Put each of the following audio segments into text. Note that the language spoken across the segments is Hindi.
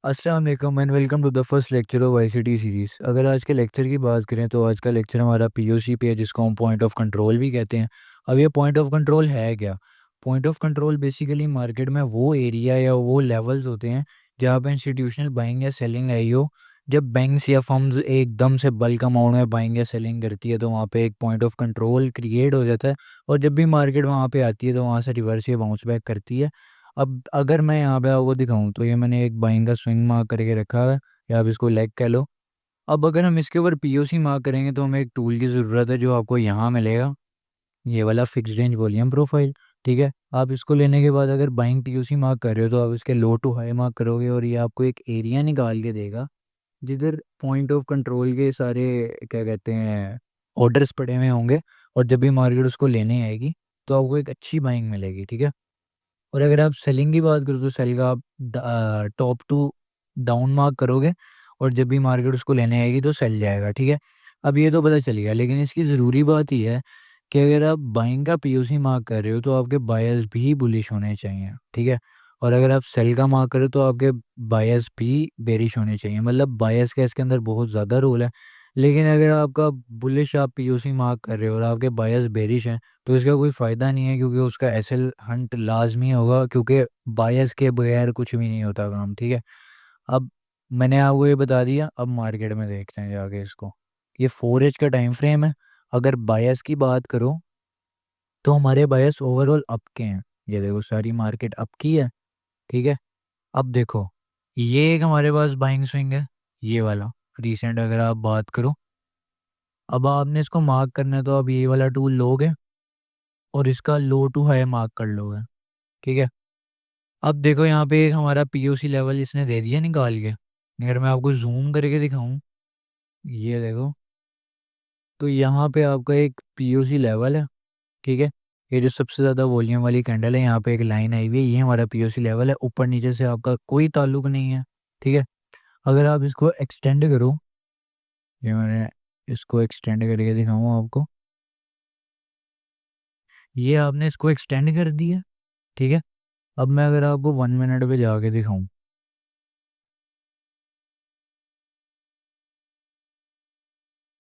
अस्सलाम वालेकुम and welcome to the first lecture of ICT series. अगर आज के लेक्चर की बात करें तो आज का लेक्चर हमारा पीओसी पे है, जिसको हम पॉइंट ऑफ कंट्रोल भी कहते हैं। अब ये पॉइंट ऑफ कंट्रोल है क्या? Point of control basically market में वो एरिया या वो लेवल्स होते हैं जहाँ पे इंस्टीट्यूशनल बाइंग या सेलिंग आई हो। जब बैंक्स या फर्म्स एकदम से बल्क अमाउंट में बाइंग या सेलिंग करती है तो वहाँ पे एक पॉइंट ऑफ कंट्रोल क्रिएट हो जाता है। और जब भी मार्केट वहाँ पे आती है तो वहाँ से रिवर्स या बाउंस बैक करती है। अब अगर मैं यहाँ पे आपको दिखाऊँ तो ये मैंने एक बाइंग का स्विंग मार्क करके रखा है, या आप इसको लेग कह लो। अब अगर हम इसके ऊपर पीओसी मार्क करेंगे तो हमें एक टूल की ज़रूरत है जो आपको यहाँ मिलेगा, ये वाला फिक्स्ड रेंज वॉल्यूम प्रोफाइल। ठीक है, आप इसको लेने के बाद अगर बाइंग पीओसी मार्क कर रहे हो तो आप इसके लो टू हाई मार्क करोगे और ये आपको एक एरिया निकाल के देगा जिधर पॉइंट ऑफ कंट्रोल के सारे क्या कहते हैं ऑर्डर्स पड़े हुए होंगे। और जब भी मार्केट उसको लेने आएगी तो आपको एक अच्छी बाइंग मिलेगी। ठीक है, और अगर आप सेलिंग की बात करो तो सेल का आप टॉप टू डाउन मार्क करोगे और जब भी मार्केट उसको लेने आएगी तो सेल जाएगा। ठीक है, अब ये तो पता चल गया, लेकिन इसकी ज़रूरी बात ये है कि अगर आप बाइंग का पीओसी मार्क कर रहे हो तो आपके बायर्स भी बुलिश होने चाहिए। ठीक है, और अगर आप सेल का मार्क करो तो आपके बायर्स भी बेरिश होने चाहिए। मतलब बायर्स का इसके अंदर बहुत ज़्यादा रोल है। लेकिन अगर आपका बुलिश आप पीओसी मार्क कर रहे हो और आपके बायर्स बेरिश हैं तो इसका कोई फ़ायदा नहीं है, क्योंकि उसका एसएल हंट लाज़मी होगा, क्योंकि बायस के बगैर कुछ भी नहीं होता काम। ठीक है, अब मैंने आपको ये बता दिया, अब मार्केट में देखते हैं जाके इसको। ये 4H का टाइम फ्रेम है। अगर बायस की बात करो तो हमारे बायस ओवरऑल अप के हैं। ये देखो सारी मार्केट अप की है। ठीक है, अब देखो ये एक हमारे पास बाइंग स्विंग है, ये वाला रिसेंट अगर आप बात करो। अब आपने इसको मार्क करना है तो आप ये वाला टूल लोगे और इसका लो टू हाई मार्क कर लोगे। ठीक है, अब देखो यहाँ पे एक हमारा पीओसी लेवल इसने दे दिया निकाल के। अगर मैं आपको जूम करके दिखाऊं, ये देखो, तो यहाँ पे आपका एक पीओसी लेवल है। ठीक है, ये जो सबसे ज़्यादा वॉल्यूम वाली कैंडल है, यहाँ पे एक लाइन आई हुई है, ये हमारा पीओसी लेवल है। ऊपर नीचे से आपका कोई ताल्लुक नहीं है। ठीक है, अगर आप इसको एक्सटेंड करो, ये मैंने इसको एक्सटेंड करके दिखाऊँ आपको, ये आपने इसको एक्सटेंड कर दिया। ठीक है, अब मैं अगर आपको 1 मिनट पे जाके दिखाऊं,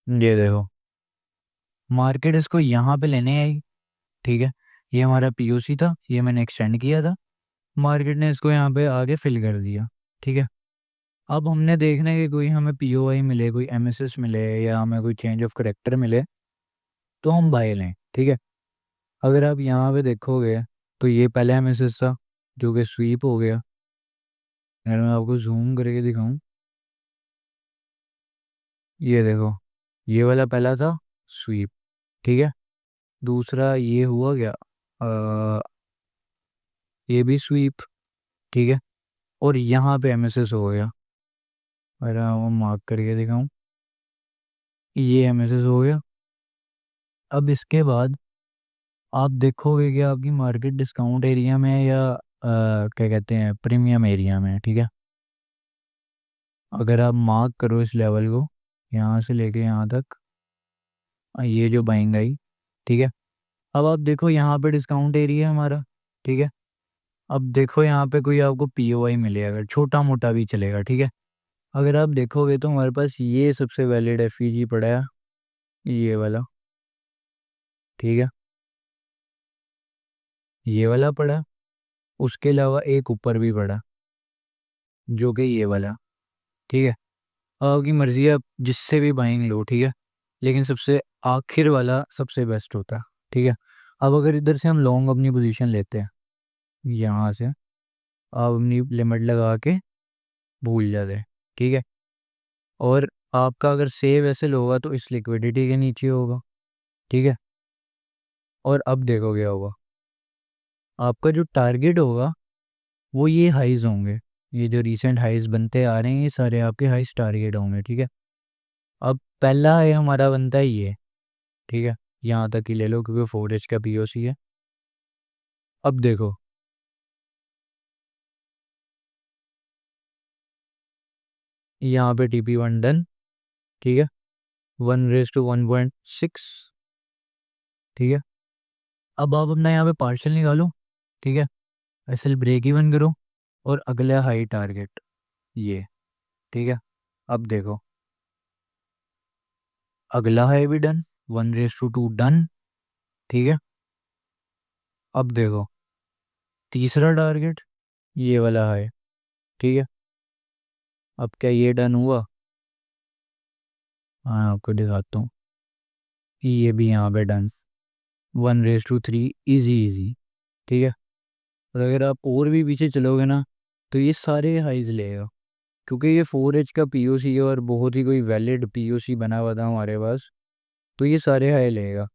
ये देखो मार्केट इसको यहाँ पे लेने आई। ठीक है, ये हमारा पीओसी था, ये मैंने एक्सटेंड किया था, मार्केट ने इसको यहाँ पे आगे फिल कर दिया। ठीक है, अब हमने देखना है कि कोई हमें पीओआई मिले, कोई एमएसएस मिले या हमें कोई चेंज ऑफ करेक्टर मिले तो हम बाय लें। ठीक है, अगर आप यहाँ पे देखोगे तो ये पहला एमएसएस था जो कि स्वीप हो गया। अगर मैं आपको जूम करके दिखाऊं, ये देखो ये वाला पहला था स्वीप। ठीक है, दूसरा ये हुआ क्या, ये भी स्वीप। ठीक है, और यहाँ पे एमएसएस हो गया। अगर मैं मार्क करके दिखाऊं, ये एमएसएस हो गया। अब इसके बाद आप देखोगे कि आपकी मार्केट डिस्काउंट एरिया में है या क्या कहते हैं प्रीमियम एरिया में है। ठीक है, अगर आप मार्क करो इस लेवल को यहाँ से लेके यहाँ तक, ये जो बाइंग आई। ठीक है, अब आप देखो यहाँ पे डिस्काउंट एरिया है हमारा। ठीक है, अब देखो यहाँ पे कोई आपको पीओआई मिले, अगर छोटा मोटा भी चलेगा। ठीक है, अगर आप देखोगे तो हमारे पास ये सबसे वैलिड एफईजी पड़ा है, ये वाला। ठीक है, ये वाला पड़ा, उसके अलावा एक ऊपर भी पड़ा जो कि ये वाला। ठीक है, आपकी मर्जी है, आप जिससे भी बाइंग लो। ठीक है, लेकिन सबसे आखिर वाला सबसे बेस्ट होता है। ठीक है, अब अगर इधर से हम लॉन्ग अपनी पोजीशन लेते हैं, यहाँ से आप अपनी लिमिट लगा के भूल जाते हैं। ठीक है, और आपका अगर सेव ऐसे होगा तो इस लिक्विडिटी के नीचे होगा। ठीक है, और अब देखो क्या होगा, आपका जो टारगेट होगा वो ये हाइज होंगे। ये जो रीसेंट हाइज बनते आ रहे हैं ये सारे आपके हाइज टारगेट होंगे। ठीक है, अब पहला है हमारा बनता है ये। ठीक है, यहाँ तक ही ले लो क्योंकि 4H का पीओसी है। अब देखो यहाँ पे TP1 डन। ठीक है, 1:1.6। ठीक है, अब आप अपना यहाँ पे पार्शल निकालो। ठीक है, एसएल ब्रेक इवन करो और अगला हाई टारगेट। ये, ठीक है। अब देखो, अगला है भी डन, 1:2 डन, ठीक है। अब देखो, तीसरा टारगेट ये वाला है, ठीक है। अब क्या ये डन हुआ? हाँ, आपको दिखाता हूँ, ये भी यहाँ पे डन, 1:3, इजी इजी, ठीक है। और अगर आप और भी पीछे चलोगे ना, तो ये सारे हाइज लेगा, क्योंकि ये 4H का पीओसी है और बहुत ही कोई वैलिड पीओसी बना हुआ था हमारे पास, तो ये सारे हाई लेगा।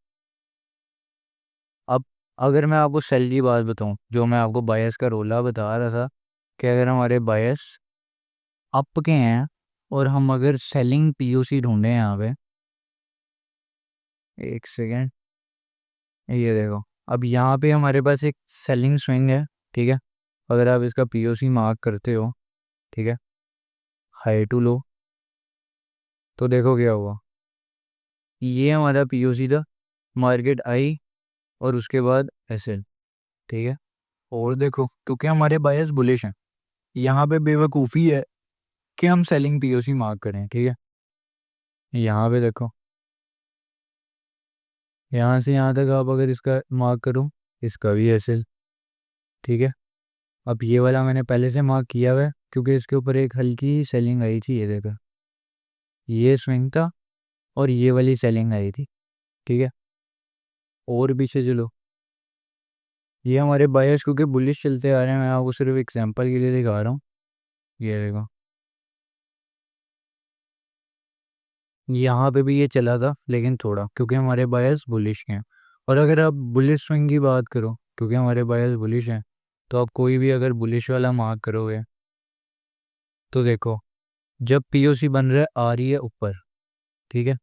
अब अगर मैं आपको सेल की बात बताऊं, जो मैं आपको बायस का रोला बता रहा था, कि अगर हमारे बायस अप के हैं और हम अगर सेलिंग पीओसी ढूंढे यहाँ पे, एक सेकेंड, ये देखो, अब यहाँ पे हमारे पास एक सेलिंग स्विंग है, ठीक है। अगर आप इसका पीओसी मार्क करते हो, ठीक है, हाई टू लो, तो देखो क्या हुआ, ये हमारा पीओसी था, मार्केट आई और उसके बाद एसएल, ठीक है। और देखो, क्योंकि हमारे बायस बुलिश हैं, यहाँ पे बेवकूफ़ी है कि हम सेलिंग पीओसी मार्क करें, ठीक है। यहाँ पे देखो, यहाँ से यहाँ तक आप अगर इसका मार्क करो, इसका भी एसएल, ठीक है। अब ये वाला मैंने पहले से मार्क किया हुआ है, क्योंकि इसके ऊपर एक हल्की सेलिंग आई थी, ये देखो, ये स्विंग था और ये वाली सेलिंग आई थी, ठीक है। और पीछे चलो, ये हमारे बायस क्योंकि बुलिश चलते आ रहे हैं, मैं आपको सिर्फ एग्जांपल के लिए दिखा रहा हूँ, ये देखो, यहाँ पे भी ये चला था, लेकिन थोड़ा, क्योंकि हमारे बायस बुलिश हैं। और अगर आप बुलिश स्विंग की बात करो, क्योंकि हमारे बायस बुलिश हैं, तो आप कोई भी अगर बुलिश वाला मार्क करोगे, तो देखो, जब पीओसी बन रहा है आ रही है ऊपर, ठीक है,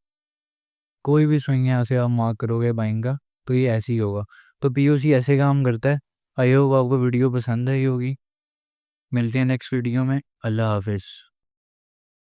कोई भी स्विंग यहाँ से आप मार्क करोगे बाइंग का, तो ये ऐसे ही होगा। तो पीओसी ऐसे काम करता है। आई होप आपको वीडियो पसंद आई होगी। मिलते हैं नेक्स्ट वीडियो में। अल्लाह हाफिज़।